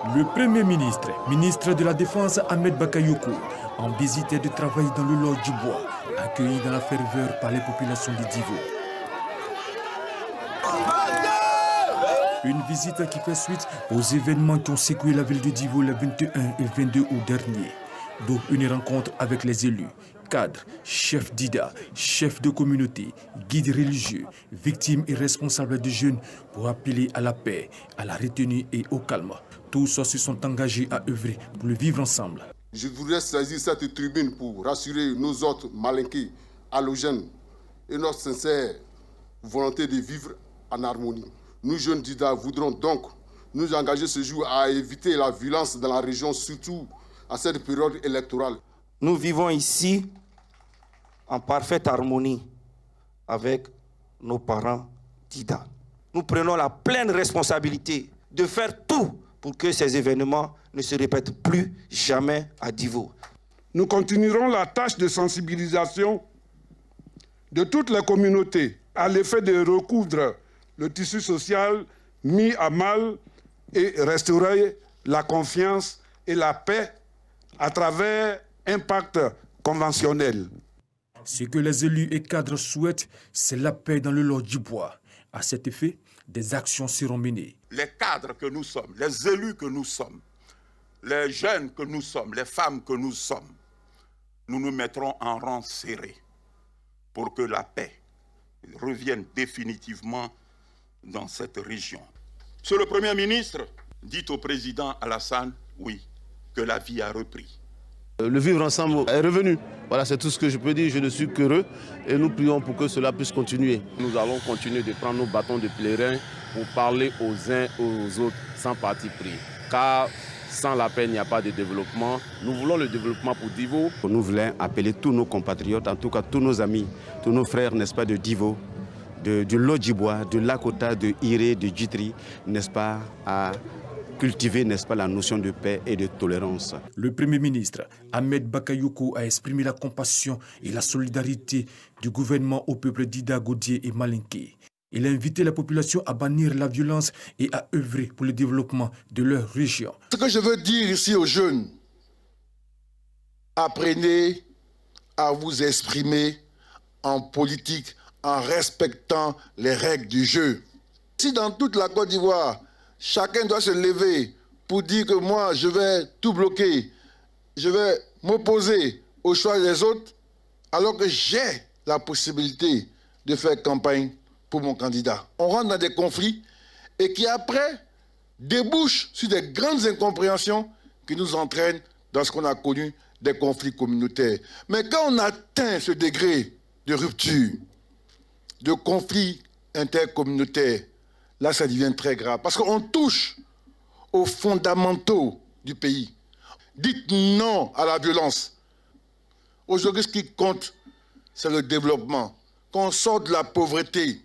Le Premier ministre, ministre de la Défense Ahmed Bakayoko, en visite de travail dans le Lodge du Bois, accueilli dans la ferveur par les populations du Divo. Une visite qui fait suite aux événements qui ont secoué la ville de Divo le 21 et 22 août dernier. D'où une rencontre avec les élus, cadres, chefs d'IDA, chefs de communauté, guides religieux, victimes et responsables de jeunes pour appeler à la paix, à la retenue et au calme. Tous se sont engagés à œuvrer pour le vivre ensemble. Je voudrais saisir cette tribune pour rassurer nos autres Malinqués, allogènes et notre sincère volonté de vivre en harmonie. Nous, jeunes d'IDA, voudrons donc nous engager ce jour à éviter la violence dans la région, surtout à cette période électorale. Nous vivons ici en parfaite harmonie avec nos parents d'IDA. Nous prenons la pleine responsabilité de faire tout pour que ces événements ne se répètent plus jamais à Divo. Nous continuerons la tâche de sensibilisation de toutes les communautés à l'effet de recoudre le tissu social mis à mal et restaurer la confiance et la paix à travers un pacte conventionnel. Ce que les élus et cadres souhaitent, c'est la paix dans le Lodge du Bois. À cet effet, des actions seront menées. Les cadres que nous sommes, les élus que nous sommes, les jeunes que nous sommes, les femmes que nous sommes, nous nous mettrons en rang serré pour que la paix revienne définitivement dans cette région. Monsieur le Premier ministre, dites au président Alassane, oui, que la vie a repris. Le vivre ensemble est revenu. Voilà, c'est tout ce que je peux dire. Je ne suis qu'heureux et nous prions pour que cela puisse continuer. Nous allons continuer de prendre nos bâtons de pèlerin pour parler aux uns aux autres sans parti pris. Car sans la paix, il n'y a pas de développement. Nous voulons le développement pour Divo. Nous voulons appeler tous nos compatriotes, en tout cas tous nos amis, tous nos frères, n'est-ce pas, de Divo, du Lodge du Bois, de Lakota, de Iré, de Djitri, n'est-ce pas, à cultiver, n'est-ce pas, la notion de paix et de tolérance. Le Premier ministre Ahmed Bakayoko a exprimé la compassion et la solidarité du gouvernement au peuple d'Ida, Godié et Malinké. Il a invité la population à bannir la violence et à œuvrer pour le développement de leur région. Ce que je veux dire ici aux jeunes, apprenez à vous exprimer en politique en respectant les règles du jeu. Si dans toute la Côte d'Ivoire, chacun doit se lever pour dire que moi, je vais tout bloquer, je vais m'opposer au choix des autres, alors que j'ai la possibilité de faire campagne pour mon candidat. On rentre dans des conflits et qui après débouchent sur des grandes incompréhensions qui nous entraînent dans ce qu'on a connu des conflits communautaires. Mais quand on atteint ce degré de rupture, de conflits intercommunautaires, là, ça devient très grave. Parce qu'on touche aux fondamentaux du pays. Dites non à la violence. Aujourd'hui, ce qui compte, c'est le développement. Qu'on sorte de la pauvreté.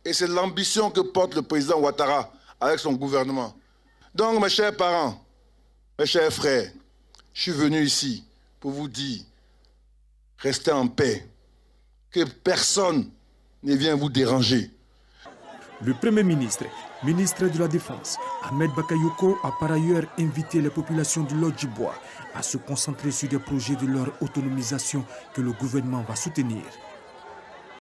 Et c'est l'ambition que porte le président Ouattara avec son gouvernement. Donc, mes chers parents, mes chers frères, je suis venu ici pour vous dire, restez en paix. Que personne ne vienne vous déranger. Le Premier ministre, ministre de la Défense, Ahmed Bakayoko, a par ailleurs invité les populations du Lodge du Bois à se concentrer sur des projets de leur autonomisation que le gouvernement va soutenir.